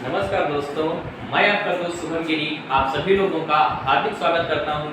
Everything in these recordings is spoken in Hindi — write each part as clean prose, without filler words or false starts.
नमस्कार दोस्तों, मैं आपका दोस्त शुभम गिरी आप सभी लोगों का हार्दिक स्वागत करता हूं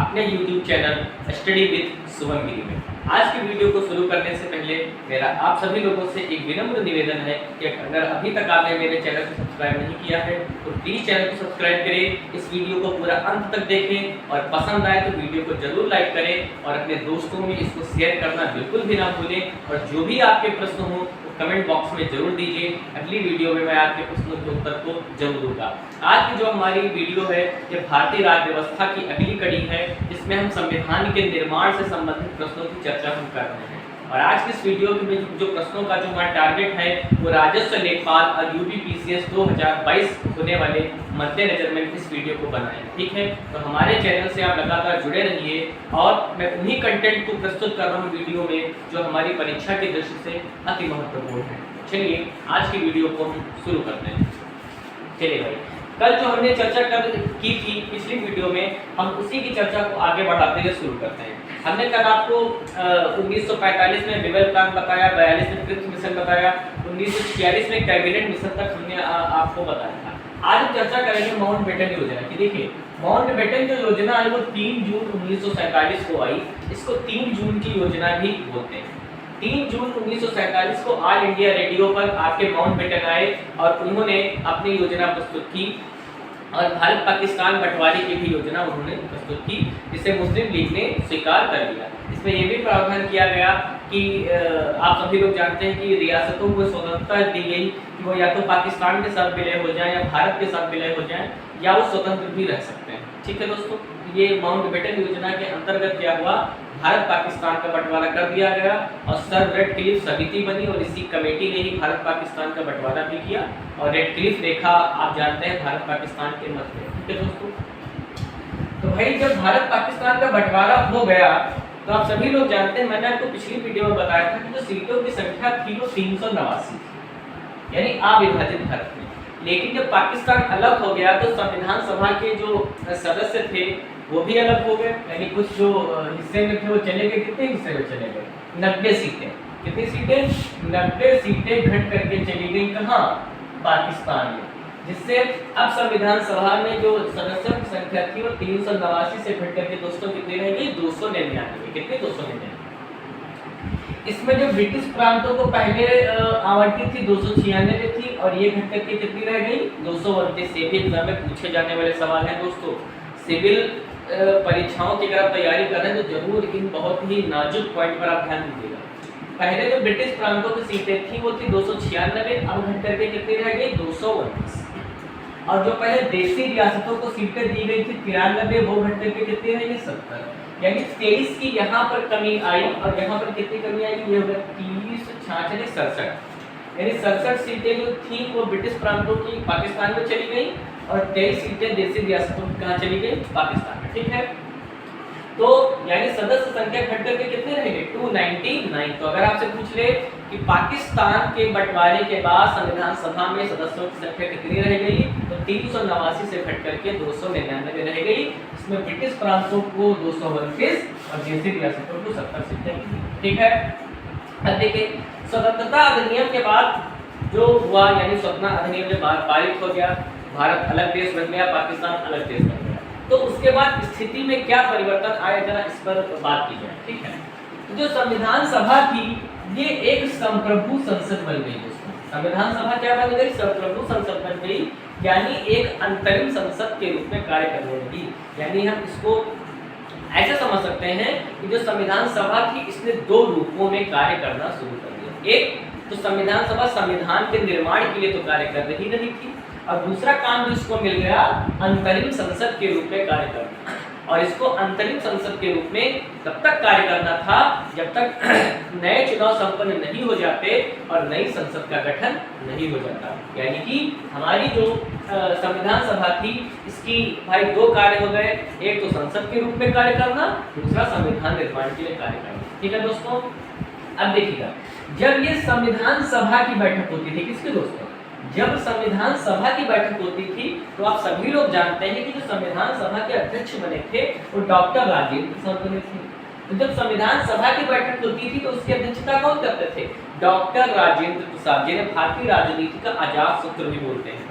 अपने YouTube channel study with Shubham Giri में। आज की वीडियो को शुरू करने से पहले मेरा आप सभी लोगों से एक विनम्र निवेदन है कि अगर अभी तक आपने मेरे चैनल को सब्सक्राइब नहीं किया है तो प्लीज़ चैनल को सब्सक्राइब करें, इस वीडियो को पूरा अंत तक देखें और पसंद आए तो वीडियो को जरूर लाइक करें और अपने दोस्तों में इसको शेयर करना बिल्कुल भी ना भूलें। और जो भी आपके प्रश्न हो कमेंट बॉक्स में जरूर दीजिए, अगली वीडियो में मैं आपके प्रश्नों के उत्तर को जरूर दूंगा। आज की जो हमारी वीडियो है ये भारतीय राज्य व्यवस्था की अगली कड़ी है, जिसमें हम संविधान के निर्माण से संबंधित प्रश्नों की चर्चा हम कर रहे हैं। और आज की इस वीडियो में जो प्रश्नों का जो हमारा टारगेट है वो राजस्व लेखपाल और यूपीपीसीएस 2022 होने वाले मद्देनजर में इस वीडियो को बनाए। ठीक है, तो हमारे चैनल से आप लगातार जुड़े रहिए और मैं उन्हीं कंटेंट को प्रस्तुत कर रहा हूँ वीडियो में जो हमारी परीक्षा की दृष्टि से अति महत्वपूर्ण है। चलिए आज की वीडियो को हम शुरू करते हैं। चलिए भाई, कल जो हमने चर्चा की थी पिछली वीडियो में, हम उसी की चर्चा को आगे बढ़ाते हुए शुरू करते हैं। हमने कल आपको 1945 में बिबल प्लान बताया, 42 में कृत मिशन बताया, 1946 में कैबिनेट मिशन तक हमने आपको बताया था। आज हम चर्चा करेंगे माउंटबेटन योजना की। देखिए, माउंटबेटन जो योजना है वो 3 जून 1947 को आई। इसको 3 जून की योजना भी बोलते हैं। 3 जून 1947 को ऑल इंडिया रेडियो पर आपके माउंटबेटन आए और उन्होंने अपनी योजना प्रस्तुत की और भारत पाकिस्तान बंटवारे की भी योजना उन्होंने प्रस्तुत की, जिसे मुस्लिम लीग ने स्वीकार कर लिया। इसमें यह भी प्रावधान किया गया कि आप सभी लोग जानते हैं कि रियासतों को स्वतंत्रता दी गई कि वो या तो पाकिस्तान के साथ विलय हो जाएं या भारत के साथ विलय हो जाएं या वो स्वतंत्र भी रह सकते हैं। ठीक है दोस्तों, ये माउंटबेटन योजना के अंतर्गत क्या हुआ, भारत पाकिस्तान का बंटवारा कर दिया गया और सर रेडक्लिफ समिति बनी और इसी कमेटी ने ही भारत पाकिस्तान का बंटवारा भी किया। और रेडक्लिफ रेखा आप जानते हैं भारत पाकिस्तान के मध्य। ठीक है दोस्तों, तो भाई जब भारत पाकिस्तान का बंटवारा हो गया तो आप सभी लोग जानते हैं, मैंने आपको पिछली वीडियो में बताया था कि जो सीटों की संख्या थी वो 389 थी, यानी अविभाजित भारत में। लेकिन जब पाकिस्तान अलग हो गया तो संविधान सभा के जो सदस्य थे वो भी अलग हो गए, यानी कुछ जो हिस्से में थे वो चले गए। कितने हिस्से में चले गए? 90 सीटें। कितनी सीटें? 90 सीटें घट करके चली गई कहाँ? पाकिस्तान में। जिससे अब संविधान सभा में जो सदस्यों की संख्या थी वो 389 से घट करके दोस्तों कितनी रह गई? 299। कितने? 299। इसमें जो ब्रिटिश प्रांतों को पहले आवंटित थी 296 थी और ये घट करके कितनी रह गई? 229। से भी एग्जाम में पूछे जाने वाले सवाल हैं दोस्तों। सिविल परीक्षाओं की अगर आप तैयारी कर रहे हैं तो जरूर इन बहुत ही नाजुक पॉइंट पर आप ध्यान दीजिएगा। पहले जो ब्रिटिश प्रांतों की सीटें थी वो थी 296, अब घट करके कितनी रह गई? 229। और जो पहले देशी रियासतों को सीटें दी गई थी 93, वो घट करके कितनी रह गई? 70। यानी 23 की यहाँ पर कमी आई और यहाँ पर कितनी कमी आएगी? ये हो गया 30, 66, 67। यानी 67 सीटें जो थी वो ब्रिटिश प्रांतों की पाकिस्तान में चली गई और 23 सीटें देशी रियासतों की कहाँ चली गई? पाकिस्तान में। ठीक है, तो यानी सदस्य संख्या घट करके कितने रह गए? 299। तो अगर आपसे पूछ ले कि पाकिस्तान के बंटवारे के बाद संविधान सभा में सदस्यों की संख्या कितनी रह गई, तो 389 से घट करके 299 रह गई। इसमें ब्रिटिश प्रांतों को 229 और देशी रियासतों को 70 सीटें मिली। ठीक है, अब देखिए स्वतंत्रता अधिनियम के बाद जो हुआ, यानी स्वतंत्रता अधिनियम जब पारित हो गया, भारत अलग देश बन गया, पाकिस्तान अलग देश बन गया, तो उसके बाद स्थिति में क्या परिवर्तन आया, जरा इस पर बात की जाए। ठीक है, तो जो संविधान सभा थी ये एक संप्रभु संसद बन गई दोस्तों। संविधान सभा क्या बन गई? संप्रभु संसद बन गई, यानी एक अंतरिम संसद के रूप में कार्य करने लगी। यानी हम इसको ऐसे समझ सकते हैं कि जो संविधान सभा थी इसने 2 रूपों में कार्य करना शुरू कर दिया। एक तो संविधान सभा संविधान के निर्माण के लिए तो कार्य कर रही नहीं थी, और दूसरा काम जो इसको मिल गया अंतरिम संसद के रूप में कार्य करना। और इसको अंतरिम संसद के रूप में तब तक कार्य करना था जब तक नए चुनाव संपन्न नहीं हो जाते और नई संसद का गठन नहीं हो जाता। यानी कि हमारी जो संविधान सभा थी इसकी भाई 2 कार्य हो गए, एक तो संसद के रूप में कार्य करना, दूसरा संविधान निर्माण के लिए कार्य करना। ठीक है दोस्तों, अब देखिएगा जब ये संविधान सभा की बैठक होती थी, किसकी दोस्तों? जब संविधान सभा की बैठक होती थी तो आप सभी लोग जानते हैं कि जो संविधान सभा के अध्यक्ष बने थे वो डॉक्टर राजेंद्र प्रसाद बने थे। तो जब संविधान सभा की बैठक होती थी तो उसकी अध्यक्षता कौन करते थे? डॉक्टर राजेंद्र प्रसाद, जिन्हें भारतीय राजनीति का अजात शत्रु भी बोलते हैं।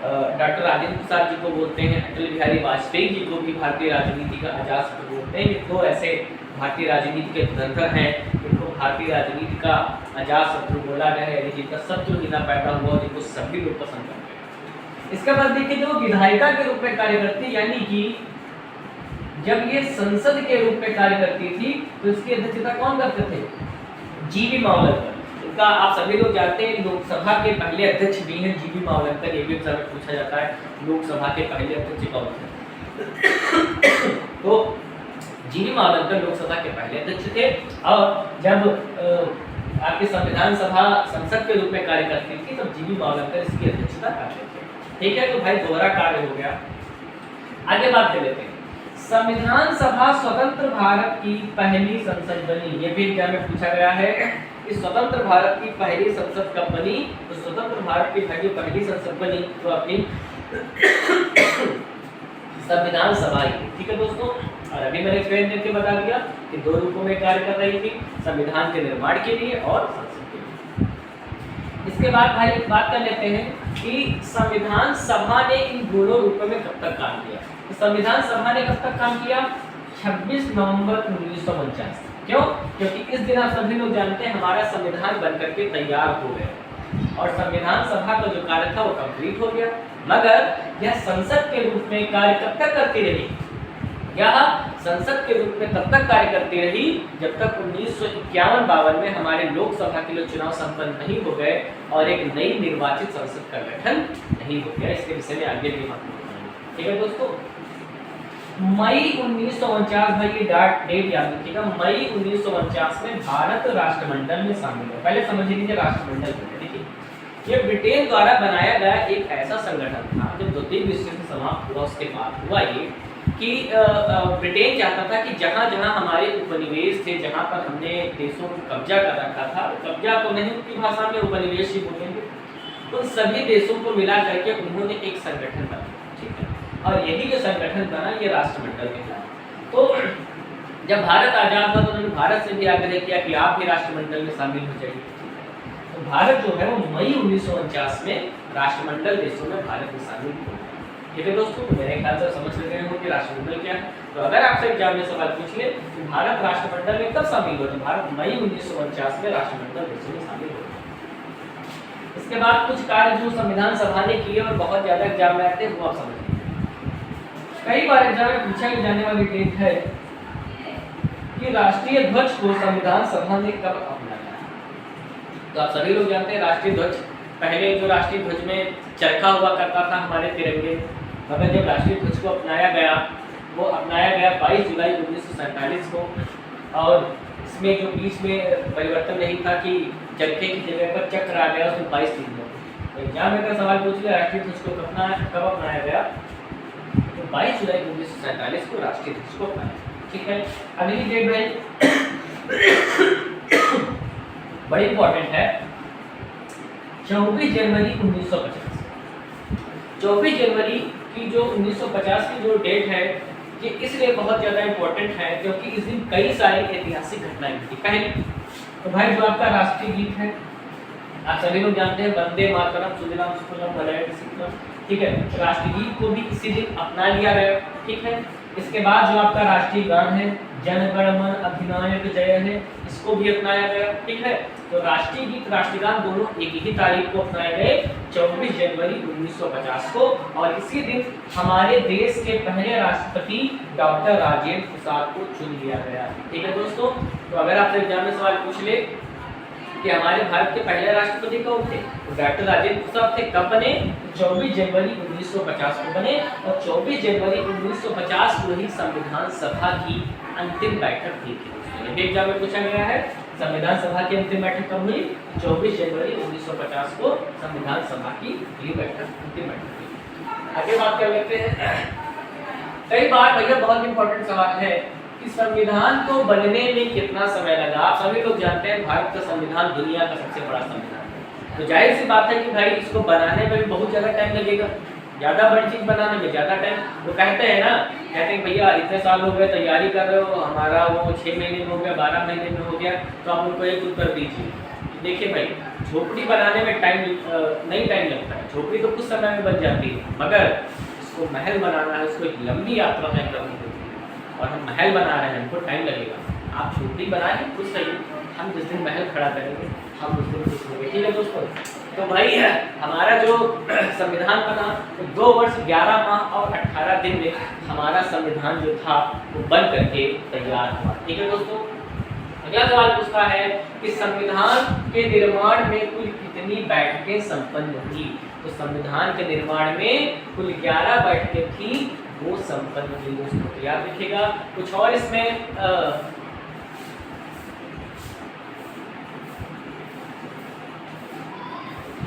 डॉक्टर राजेंद्र प्रसाद जी को बोलते हैं, अटल बिहारी वाजपेयी जी को भी भारतीय राजनीति का अजातशत्रु बोलते हैं। ये दो ऐसे भारतीय राजनीति के धुरंधर हैं जिनको भारतीय राजनीति का अजातशत्रु बोला गया है, यानी जिनका शत्रु बिना पैदा हुआ, जिनको सभी लोग पसंद करते हैं। इसके बाद देखिए जो विधायिका के रूप में कार्य करती, यानी कि जब ये संसद के रूप में कार्य करती थी तो इसकी अध्यक्षता कौन करते थे? जीवी मावलंकर। इनका आप सभी लोग जानते हैं, लोकसभा के पहले अध्यक्ष भी हैं जीवी मावलंकर। ये भी अक्सर पूछा जाता है लोकसभा के पहले अध्यक्ष कौन थे? तो जीवी मावलंकर लोकसभा के पहले अध्यक्ष थे और जब आपके संविधान सभा संसद के रूप में कार्य करती थी तब जीवी मावलंकर इसकी अध्यक्षता करते थे। ठीक है, तो भाई दोहरा कार्य हो गया। आगे बात कर लेते हैं। संविधान सभा स्वतंत्र भारत की पहली संसद बनी। ये भी एग्जाम में पूछा गया है कि स्वतंत्र भारत की पहली संसद कब बनी? तो स्वतंत्र भारत की पहली संसद बनी तो अपनी संविधान सभा ही। ठीक है दोस्तों, और अभी मैंने एक्सप्लेन करके बता दिया कि दो रूपों में कार्य कर रही थी, संविधान के निर्माण के लिए और संसद के लिए। इसके बाद भाई एक बात कर लेते हैं कि संविधान सभा ने इन दोनों रूपों में कब तक काम किया? तो संविधान सभा ने कब तक काम किया? 26 नवंबर 1949। क्यों? क्योंकि इस दिन आप सभी लोग जानते हैं हमारा संविधान बनकर के तैयार हो गया और संविधान सभा का जो कार्य था वो कंप्लीट हो गया। मगर यह संसद के रूप में कार्य कब तक करती रही? यह संसद के रूप में तब तक कार्य करती रही जब तक 1951-52 में हमारे लोकसभा के लिए चुनाव संपन्न नहीं हो गए और एक नई निर्वाचित संसद का गठन नहीं हो गया। इसके विषय में आगे भी बात करेंगे। ठीक है दोस्तों, मई 1949 में ये डेट याद रखिएगा, मई 1949 में भारत राष्ट्रमंडल में शामिल हुआ। पहले समझ लीजिए राष्ट्रमंडल को। देखिए ये ब्रिटेन द्वारा बनाया गया एक ऐसा संगठन था जब द्वितीय विश्व युद्ध समाप्त हुआ उसके बाद हुआ ये कि ब्रिटेन चाहता था कि जहाँ जहाँ हमारे उपनिवेश थे, जहाँ पर हमने देशों को कब्जा कर रखा था, कब्जा तो नहीं उनकी भाषा में उपनिवेश ही बोलेंगे, तो सभी देशों को मिला करके उन्होंने एक संगठन बनाया। ठीक है, और यही जो संगठन बना ये राष्ट्रमंडल कहलाया। तो जब भारत आजाद हुआ तो उन्होंने भारत से भी आग्रह किया कि आप भी राष्ट्रमंडल में शामिल हो जाइए। तो भारत जो है वो मई 1949 में राष्ट्रमंडल देशों में भारत में शामिल हो गया। ठीक है दोस्तों, तो मेरे ख्याल से समझ रहे हो कि राष्ट्रमंडल क्या है। तो अगर आपसे एग्जाम में सवाल पूछ ले कि भारत राष्ट्रमंडल में कब शामिल हुआ, तो भारत मई 1949 में राष्ट्रमंडल देशों में शामिल हो गया। इसके बाद कुछ कार्य जो संविधान सभा ने किए और बहुत ज्यादा एग्जाम में आते हैं वो आप समझ लीजिए। कई बार एग्जाम में पूछा जाने वाली डेट है कि राष्ट्रीय ध्वज को संविधान सभा ने कब अपनाया। तो आप सभी लोग जानते हैं राष्ट्रीय ध्वज, पहले जो राष्ट्रीय ध्वज में चरखा हुआ करता था हमारे तिरंगे, मगर जब राष्ट्रीय ध्वज को अपनाया गया वो अपनाया गया 22 जुलाई 1947 को। और इसमें जो बीच में परिवर्तन नहीं था कि चरखे की जगह पर चक्र आ गया, उसमें 22 दिन हो। तो एग्जाम में अगर सवाल पूछ लिया राष्ट्रीय ध्वज को कब अपनाया गया, तो 22 जुलाई 1947 को राष्ट्रीय ध्वज को अपनाया। ठीक है, अगली डेट भाई बड़ी इंपॉर्टेंट है, 24 जनवरी 1950। 24 जनवरी की जो 1950 की जो डेट है ये इसलिए बहुत ज़्यादा इंपॉर्टेंट है क्योंकि इस दिन कई सारी ऐतिहासिक घटनाएं हुई। पहली तो भाई जो आपका राष्ट्रीय गीत है आप सभी लोग जानते हैं, वंदे मातरम सुजलाम सुफलाम मलयज शीतलम। ठीक है, राष्ट्रीय गीत को भी इसी दिन अपना लिया गया। ठीक है, इसके बाद जो आपका राष्ट्रीय गान है जन गण मन अधिनायक जय है, इसको भी अपनाया गया। ठीक है, तो राष्ट्रीय गीत राष्ट्रीय गान दोनों एक ही तारीख को अपनाए गए, 24 जनवरी 1950 को। और इसी दिन हमारे देश के पहले राष्ट्रपति डॉक्टर राजेंद्र प्रसाद को चुन लिया गया। ठीक है दोस्तों, तो अगर आपसे एग्जाम में सवाल पूछ ले कि हमारे भारत के पहले राष्ट्रपति कौन थे, तो डॉक्टर राजेंद्र प्रसाद थे। कब बने? 24 जनवरी 1950 को बने। और 24 जनवरी 1950 को ही संविधान सभा की अंतिम बैठक हुई थी। ये एग्जाम में पूछा गया है, संविधान सभा की अंतिम बैठक कब हुई? 24 जनवरी 1950 को संविधान सभा की ये बैठक अंतिम बैठक हुई। आगे बात कर लेते हैं। कई बार भैया बहुत इंपॉर्टेंट सवाल है कि संविधान को बनने में कितना समय लगा। आप सभी लोग जानते हैं भारत का संविधान दुनिया का सबसे बड़ा संविधान है, तो जाहिर सी बात है कि भाई इसको बनाने में भी बहुत ज़्यादा टाइम लगेगा, ज़्यादा बड़ी चीज़ बनाने में ज़्यादा टाइम। तो कहते हैं भैया इतने साल हो गए तैयारी कर रहे हो, हमारा वो 6 महीने में हो गया, 12 महीने में हो गया, तो आप उनको एक उत्तर दीजिए देखिए भाई, झोपड़ी बनाने में नहीं टाइम लगता है, झोपड़ी तो कुछ समय में बन जाती है, मगर इसको महल बनाना है, उसको एक लंबी यात्रा तय करनी होती है और हम महल बना रहे हैं, हमको टाइम लगेगा। आप झोपड़ी बनाए कुछ सही, हम जिस दिन महल खड़ा करेंगे हम उस दिन खुश होंगे। ठीक है दोस्तों, तो भाई हमारा जो संविधान बना तो 2 वर्ष 11 माह और 18 दिन में हमारा संविधान जो था वो बन करके तैयार हुआ। ठीक है दोस्तों, अगला सवाल पूछता है कि संविधान के निर्माण में कुल कितनी बैठकें संपन्न हुई। तो संविधान के निर्माण में कुल 11 बैठकें थी, वो संपन्न हुई दोस्तों। तो याद रखिएगा। कुछ और इसमें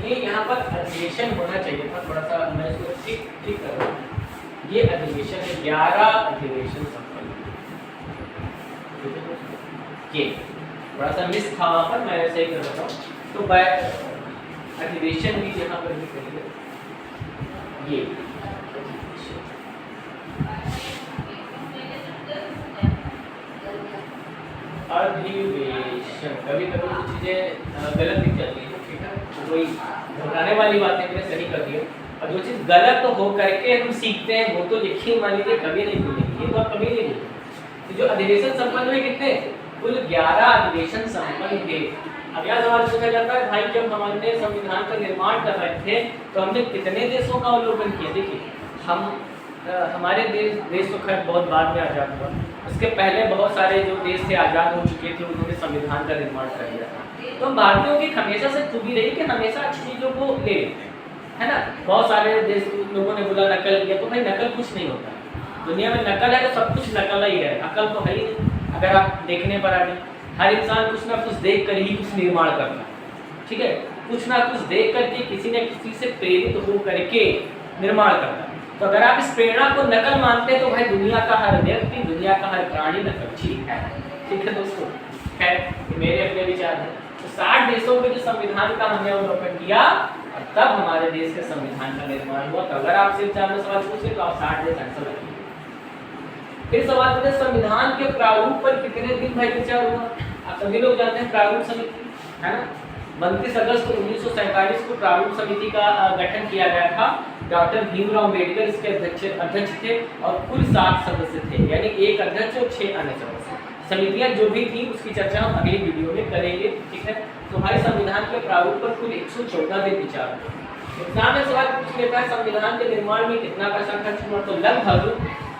ये यहाँ पर अधिवेशन होना चाहिए था, थोड़ा सा मैं इसको ठीक कर रहा हूँ। ये अधिवेशन है, 11 अधिवेशन संपन्न। ये थोड़ा सा मिस था वहाँ पर, मैं ऐसे ही कर रहा हूँ। तो अधिवेशन भी यहाँ पर भी करिए, ये अधिवेशन। कभी कभी कुछ चीज़ें गलत दिख जाती है, ठीक है, कोई घबराने वाली बातें मैंने सही कर दी है। और जो चीज़ गलत हो करके हम सीखते हैं वो तो यकीन मान लीजिए कभी नहीं भूलेंगे, ये तो आप कभी नहीं भूलेंगे। तो जो अधिवेशन संपन्न हुए कितने, कुल 11 अधिवेशन संपन्न थे। अब यह सवाल पूछा जाता है भाई जब हमने संविधान का निर्माण कर रहे थे तो हमने कितने देशों का अवलोकन किया। देखिए हमारे देश तो खैर बहुत बाद में आज़ाद हुआ, उसके पहले बहुत सारे जो देश थे आज़ाद हो चुके थे, उन्होंने संविधान का निर्माण कर लिया था। तो भारतीयों की हमेशा से खूबी रही कि हमेशा अच्छी चीज़ों को ले लेते हैं, है ना। बहुत सारे देश लोगों ने बोला नकल किया, तो भाई नकल कुछ नहीं होता। दुनिया में नकल है तो सब कुछ नकल ही है, अकल तो है ही नहीं। अगर आप देखने पर आ गए, हर इंसान कुछ ना कुछ देख कर ही कुछ निर्माण करता है, ठीक है, कुछ ना कुछ देख करके किसी न किसी से प्रेरित हो करके निर्माण करता है। तो अगर आप इस प्रेरणा को नकल मानते हैं तो भाई दुनिया का हर व्यक्ति, दुनिया का हर प्राणी नकलची है। ठीक है दोस्तों, खैर मेरे अपने विचार हैं। तो 60 देशों के जो संविधान का हमने अवलोकन किया और तब हमारे देश के संविधान का निर्माण हुआ। तो अगर आप सिर्फ 4 सवाल पूछे तो आप 60 देश आंसर रखिए। फिर सवाल पूछे संविधान के प्रारूप पर कितने दिन भाई विचार हुआ। आप सभी लोग जानते हैं प्रारूप समिति, है ना। 29 अगस्त 1947 को प्रारूप समिति का गठन किया गया था। डॉक्टर भीमराव अम्बेडकर इसके अध्यक्ष थे और कुल 7 सदस्य थे, यानी 1 अध्यक्ष और 6 अन्य सदस्य। समितियां जो भी थी उसकी चर्चा हम अगली वीडियो में करेंगे। ठीक है, तो भाई संविधान के प्रारूप पर कुल 114 दिन विचार हुआ। एग्जाम में सवाल पूछ लेता है संविधान के निर्माण में कितना पैसा खर्च हुआ। तो लगभग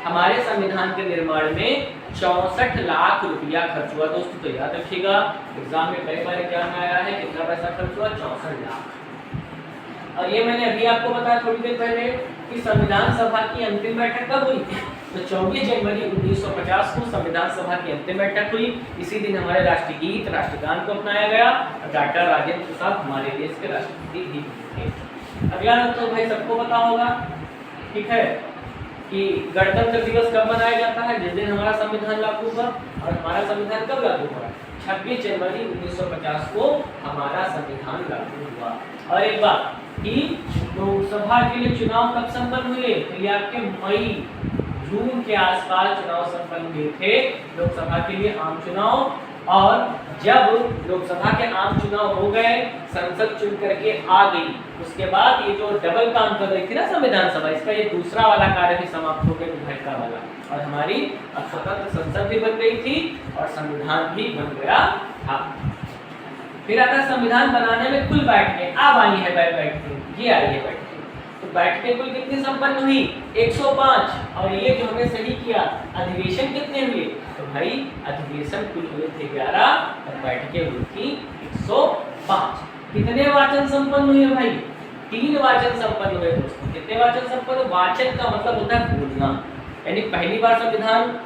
हमारे संविधान के निर्माण में 64 लाख रुपया खर्च हुआ दोस्तों। तो याद रखिएगा, एग्जाम में कई बार क्या आया है, कितना पैसा खर्च हुआ, 64 लाख। और ये मैंने अभी आपको बताया थोड़ी देर पहले कि संविधान सभा की अंतिम बैठक कब हुई थी। तो 24 जनवरी 1950 को संविधान सभा की अंतिम बैठक हुई। इसी दिन हमारे राष्ट्रीय गीत, राष्ट्रगान को अपनाया गया और डॉक्टर राजेंद्र प्रसाद हमारे देश के राष्ट्रपति भी थे। अगला तो भाई सबको पता होगा, ठीक है, कि गणतंत्र दिवस कब मनाया जाता है, जिस दिन हमारा संविधान लागू हुआ। और हमारा संविधान कब लागू हुआ, 26 जनवरी 1950 को हमारा संविधान लागू हुआ। और एक बात कि लोकसभा के लिए चुनाव कब संपन्न हुए, तो ये आपके मई जून के आसपास चुनाव संपन्न हुए थे लोकसभा के लिए आम चुनाव। और जब लोकसभा के आम चुनाव हो गए, संसद चुन करके आ गई, उसके बाद ये जो डबल काम कर रही थी ना संविधान सभा, इसका ये दूसरा वाला कार्य भी समाप्त हो गया विधायिका वाला, और हमारी अब स्वतंत्र संसद भी बन गई थी और संविधान भी बन गया था। फिर आता है संविधान बनाने में कुल बैठकें। अब आई है बैठकें, ये आई है बैठकें। तो बैठकें कुल कितनी संपन्न हुई, 105। और ये जो हमने सही किया, अधिवेशन कितने हुए, तो भाई अधिवेशन कुल हुए थे 11 और बैठकें हुई थी 105। कितने वाचन संपन्न हुए भाई, 3 वाचन संपन्न हुए दोस्तों। कितने वाचन संपन्न, वाचन का मतलब होता है बोलना, यानी पहली बार संविधान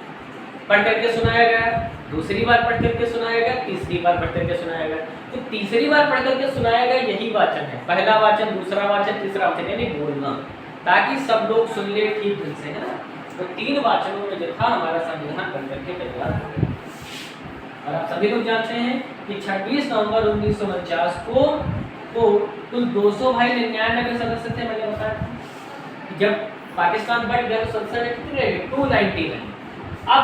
पढ़ करके सुनाया गया, दूसरी बार पढ़ करके सुनाया गया, तीसरी बार पढ़ करके सुनाया गया। तो तीसरी बार पढ़ करके सुनाया गया यही वाचन है, पहला वाचन, दूसरा वाचन, तीसरा वाचन, यानी बोलना, ताकि सब लोग सुन ले ठीक ढंग से, है ना। तो 3 वाचनों में जो था हमारा संविधान बन करके तैयार हो गया। और आप सभी लोग जानते हैं कि 26 नवंबर 1949 को कुल 299 सदस्य थे। मैंने बताया जब पाकिस्तान बट गया तो संसद में कितने रह गए, 299। अब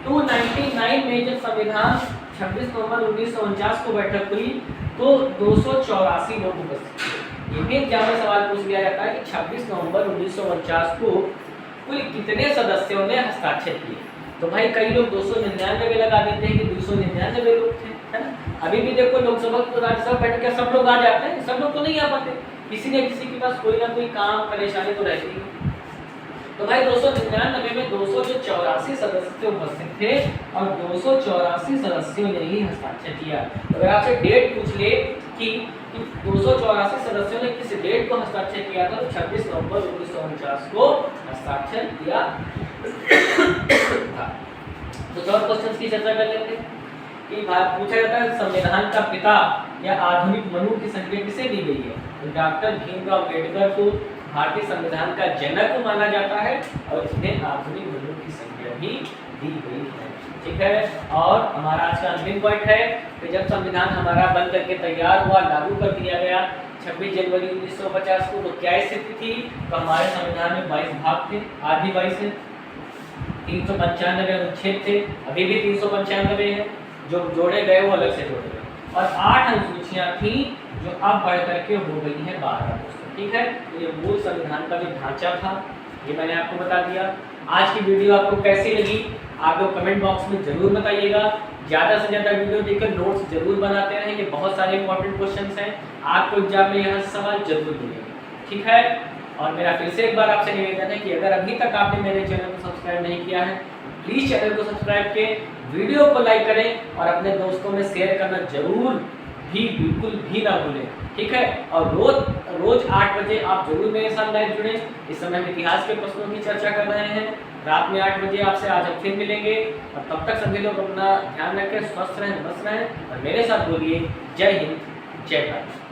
299 में जब संविधान 26 नवंबर 1949 को बैठक हुई तो 284 लोग उपस्थित थे। ये भी एग्जाम में सवाल पूछ लिया जाता है कि 26 नवंबर 1949 को कुल कितने सदस्यों ने हस्ताक्षर किए। तो भाई कई लोग 299 लगा देते हैं कि 299 लोग थे, है ना। अभी भी देखो लोकसभा राज्यसभा बैठ के सब लोग आ जाते हैं, सब लोग तो नहीं आ पाते, किसी न किसी के पास कोई ना कोई काम परेशानी तो रहती है। तो भाई 299 में 284 सदस्य उपस्थित थे और 284 सदस्यों ने ही हस्ताक्षर किया। तो अगर आपसे डेट पूछ ले कि 284 सदस्यों ने किस डेट को हस्ताक्षर किया था, तो 26 नवंबर 1949 को हस्ताक्षर किया था। तो और क्वेश्चंस की चर्चा कर लेते हैं कि पूछा जाता है संविधान का पिता या आधुनिक मनु की संज्ञा किसे दी गई है। तो डॉक्टर भीमराव अम्बेडकर को भारतीय संविधान का जनक माना जाता है और इन्हें आधुनिक मनु की संज्ञा भी दी गई है। ठीक है, और हमारा आज का अंतिम पॉइंट है कि जब संविधान हमारा बन करके तैयार हुआ, लागू कर दिया गया 26 जनवरी 1950 को, तो क्या स्थिति थी। तो हमारे संविधान में 22 भाग थे, आज भी 22 है, 395 अनुच्छेद थे, अभी भी 395 है, जो जोड़े गए वो अलग से जोड़े गए, और 8 अनुसूचियां थी जो अब बढ़ करके हो गई है 12 दोस्तों। ठीक है, तो ये मूल संविधान का जो ढांचा था ये मैंने आपको बता दिया। आज की वीडियो आपको कैसी लगी आप लोग कमेंट बॉक्स में जरूर बताइएगा। ज़्यादा से ज़्यादा वीडियो देखकर नोट्स जरूर बनाते रहें, ये बहुत सारे इंपॉर्टेंट क्वेश्चंस हैं, आपको एग्जाम में यहाँ से सवाल जरूर मिलेंगे। ठीक है, और मेरा फिर से एक बार आपसे निवेदन है कि अगर अभी तक आपने मेरे चैनल को सब्सक्राइब नहीं किया है, प्लीज़ चैनल को सब्सक्राइब करें, वीडियो को लाइक करें और अपने दोस्तों में शेयर करना जरूर भी बिल्कुल भी ना भूलें। ठीक है, और रोज 8 बजे आप जरूर मेरे साथ लाइव जुड़े। इस समय हम इतिहास के प्रश्नों की चर्चा कर रहे हैं, रात में 8 बजे आपसे आज हम फिर मिलेंगे, और तब तक सभी लोग अपना ध्यान रखें, स्वस्थ रहें, मस्त रहें, और मेरे साथ बोलिए जय हिंद, जय भारत।